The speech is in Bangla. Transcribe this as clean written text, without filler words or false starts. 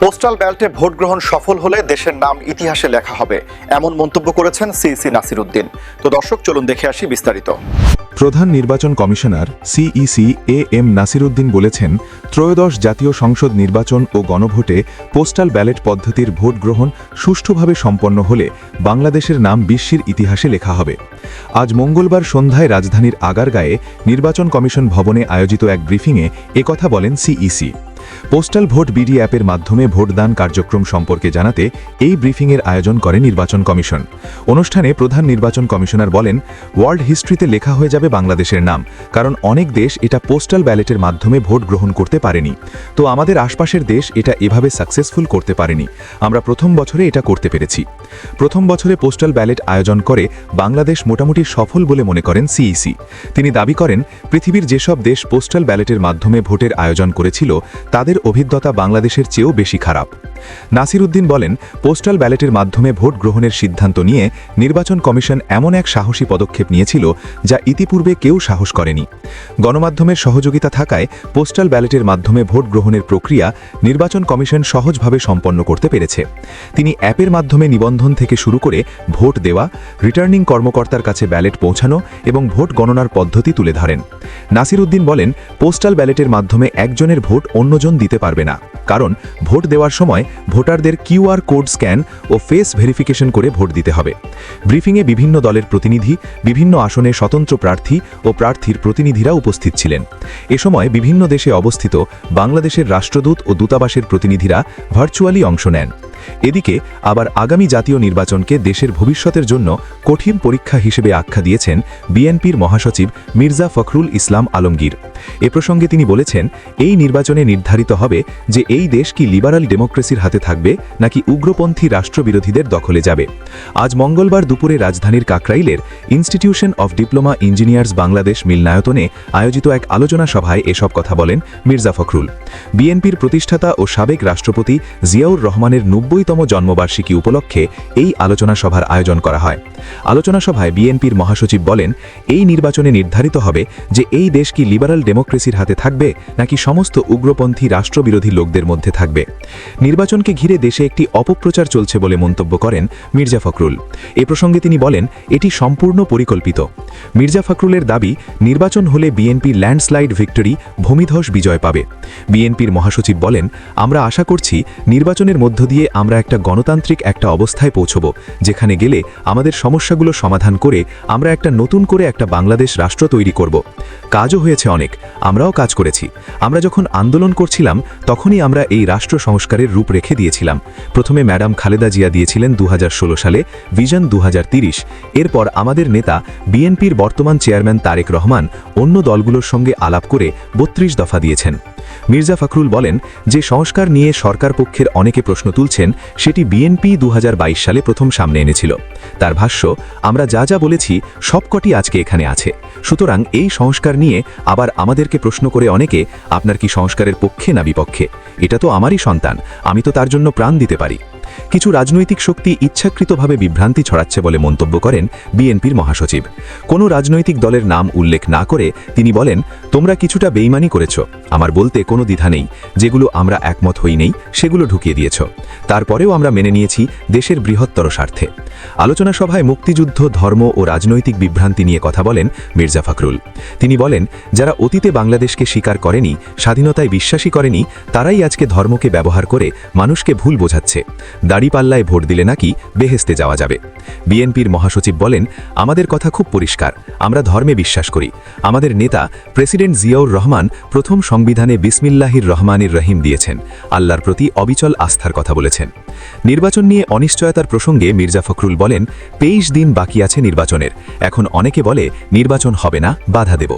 পোস্টাল ব্যালটে ভোট গ্রহণ সফল হলে দেশের নাম ইতিহাসে লেখা হবে, এমন মন্তব্য করেছেন সিইসি নাসির উদ্দিন। তো দর্শক, চলুন দেখে আসি বিস্তারিত। প্রধান নির্বাচন কমিশনার সিইসি এম নাসির উদ্দিন বলেছেন, ত্রয়োদশ জাতীয় সংসদ নির্বাচন ও গণভোটে পোস্টাল ব্যালট পদ্ধতির ভোট গ্রহণ সুষ্ঠুভাবে সম্পন্ন হলে বাংলাদেশের নাম বিশ্বের ইতিহাসে লেখা হবে। আজ মঙ্গলবার সন্ধ্যায় রাজধানীর আগারগাঁয়ে নির্বাচন কমিশন ভবনে আয়োজিত এক ব্রিফিংয়ে একথা বলেন সিইসি। পোস্টাল ভোট বিডি অ্যাপের মাধ্যমে ভোটদান কার্যক্রম সম্পর্কে জানাতে এই ব্রিফিংয়ের আয়োজন করে নির্বাচন কমিশন। অনুষ্ঠানে প্রধান নির্বাচন কমিশনার বলেন, ওয়ার্ল্ড হিস্ট্রিতে লেখা হয়ে যাবে বাংলাদেশের নাম, কারণ অনেক দেশ এটা পোস্টাল ব্যালটের মাধ্যমে ভোট গ্রহণ করতে পারেনি। তো আমাদের আশপাশের দেশ এটা এভাবে সাকসেসফুল করতে পারেনি, আমরা প্রথম বছরে এটা করতে পেরেছি। প্রথম বছরে পোস্টাল ব্যালট আয়োজন করে বাংলাদেশ মোটামুটি সফল বলে মনে করেন সিইসি। তিনি দাবি করেন, পৃথিবীর যেসব দেশ পোস্টাল ব্যালটের মাধ্যমে ভোটের আয়োজন করেছিল তাদের অভিজ্ঞতা বাংলাদেশের চেয়েও বেশি খারাপ। নাসির উদ্দিন বলেন, পোস্টাল ব্যালটের মাধ্যমে ভোট গ্রহণের সিদ্ধান্ত নিয়ে নির্বাচন কমিশন এমন এক সাহসী পদক্ষেপ নিয়েছিল যা ইতিপূর্বে কেউ সাহস করেনি। গণমাধ্যমের সহযোগিতা থাকায় পোস্টাল ব্যালটের মাধ্যমে ভোট গ্রহণের প্রক্রিয়া নির্বাচন কমিশন সহজভাবে সম্পন্ন করতে পেরেছে। তিনি অ্যাপের মাধ্যমে নিবন্ধন থেকে শুরু করে ভোট দেওয়া, রিটার্নিং কর্মকর্তার কাছে ব্যালট পৌঁছানো এবং ভোট গণনার পদ্ধতি তুলে ধরেন। নাসির উদ্দিন বলেন, পোস্টাল ব্যালটের মাধ্যমে একজনের ভোট অন্যজন দিতে পারবে না, কারণ ভোট দেওয়ার সময় ভোটারদের কিউআর কোড স্ক্যান ও ফেস ভেরিফিকেশন করে ভোট দিতে হবে। ব্রিফিংয়ে বিভিন্ন দলের প্রতিনিধি, বিভিন্ন আসনে স্বতন্ত্র প্রার্থী ও প্রার্থীর প্রতিনিধিরা উপস্থিত ছিলেন। এ সময় বিভিন্ন দেশে অবস্থিত বাংলাদেশের রাষ্ট্রদূত ও দূতাবাসের প্রতিনিধিরা ভার্চুয়ালি অংশ নেন। এদিকে আবার আগামী জাতীয় নির্বাচনকে দেশের ভবিষ্যতের জন্য কঠিন পরীক্ষা হিসেবে আখ্যা দিয়েছেন বিএনপির মহাসচিব মির্জা ফখরুল ইসলাম আলমগীর। এ প্রসঙ্গে তিনি বলেছেন, এই নির্বাচনে নির্ধারিত হবে যে এই দেশ কি লিবারাল ডেমোক্রেসির হাতে থাকবে নাকি উগ্রপন্থী রাষ্ট্রবিরোধীদের দখলে যাবে। আজ মঙ্গলবার দুপুরে রাজধানীর কাকরাইলের institution of diploma engineers Bangladesh মিলনায়তনে আয়োজিত এক আলোচনা সভায় এসব কথা বলেন মির্জা ফখরুল। বিএনপির প্রতিষ্ঠাতা ও সাবেক রাষ্ট্রপতি জিয়াউর রহমানের ৯০তম জন্মবার্ষিকী উপলক্ষে এই আলোচনা সভার আয়োজন করা হয়। আলোচনা সভায় বিএনপির মহাসচিব বলেন, এই নির্বাচনে নির্ধারিত হবে যে এই দেশ কি লিবারাল ডেমোক্রেসির হাতে থাকবে নাকি সমস্ত উগ্রপন্থী রাষ্ট্রবিরোধী লোকদের মধ্যে থাকবে। নির্বাচনকে ঘিরে দেশে একটি অপপ্রচার চলছে বলে মন্তব্য করেন মির্জা ফখরুল। এ প্রসঙ্গে তিনি বলেন, এটি সম্পূর্ণ পরিকল্পিত। মির্জা ফখরুলের দাবি, নির্বাচন হলে বিএনপি ল্যান্ডস্লাইড ভিক্টরি, ভূমিধস বিজয় পাবে। বিএনপির মহাসচিব বলেন, আমরা আশা করছি নির্বাচনের মধ্য দিয়ে আমরা একটা গণতান্ত্রিক একটা অবস্থায় পৌঁছব, যেখানে গেলে আমাদের সমস্যাগুলো সমাধান করে আমরা একটা নতুন করে একটা বাংলাদেশ রাষ্ট্র তৈরি করব। কাজও হয়েছে অনেক, আমরাও কাজ করেছি। আমরা যখন আন্দোলন করছিলাম তখনই আমরা এই রাষ্ট্র সংস্কারের রূপ রেখে দিয়েছিলাম। প্রথমে ম্যাডাম খালেদা জিয়া দিয়েছিলেন ২০১৬ সালে ভিশন ২০৩০। এরপর আমাদের নেতা বিএনপির বর্তমান চেয়ারম্যান তারেক রহমান অন্য দলগুলোর সঙ্গে আলাপ করে ৩২ দফা দিয়েছেন। মির্জা ফখরুল বলেন, যে সংস্কার নিয়ে সরকার পক্ষের অনেকে প্রশ্ন তুলছেন সেটি বিএনপি ২০২২ সালে প্রথম সামনে এনেছিল। তার ভাষ্য, আমরা যা যা বলেছি সবকটি আজকে এখানে আছে। সুতরাং এই সংস্কার নিয়ে আবার আমাদেরকে প্রশ্ন করে অনেকে, আপনার কি সংস্কারের পক্ষে না বিপক্ষে? এটা তো আমারই সন্তান, আমি তো তার জন্য প্রাণ দিতে পারি। কিছু রাজনৈতিক শক্তি ইচ্ছাকৃতভাবে বিভ্রান্তি ছড়াচ্ছে বলে মন্তব্য করেন বিএনপির মহাসচিব। কোনো রাজনৈতিক দলের নাম উল্লেখ না করে তিনি বলেন, তোমরা কিছুটা বেইমানি করেছ, আমার বলতে কোনো দ্বিধা নেই। যেগুলো আমরা একমত হই নেই সেগুলো ঢুকিয়ে দিয়েছ, তারপরেও আমরা মেনে নিয়েছি দেশের বৃহত্তর স্বার্থে। আলোচনা সভায় মুক্তিযুদ্ধ, ধর্ম ও রাজনৈতিক বিভ্রান্তি নিয়ে কথা বলেন মির্জা ফখরুল। তিনি বলেন, যারা অতীতে বাংলাদেশকে স্বীকার করেনি, স্বাধীনতায় বিশ্বাসী করেনি, তারাই আজকে ধর্মকে ব্যবহার করে মানুষকে ভুল বোঝাচ্ছে। দাড়িপাল্লায় ভোট দিলে নাকি বেহেস্তে যাওয়া যাবে। বিএনপির মহাসচিব বলেন, আমাদের কথা খুব পরিষ্কার, আমরা ধর্মে বিশ্বাস করি। আমাদের নেতা প্রেসিডেন্ট জিয়াউর রহমান প্রথম সংবিধানে বিসমিল্লাহির রহমানির রহিম দিয়েছেন, আল্লাহর প্রতি অবিচল আস্থার কথা বলেছেন। নির্বাচন নিয়ে অনিশ্চয়তার প্রসঙ্গে মির্জা ফখরুল বলেন, ২৩ দিন বাকি আছে নির্বাচনের। এখন অনেকে বলে নির্বাচন হবে না, বাধা দেব।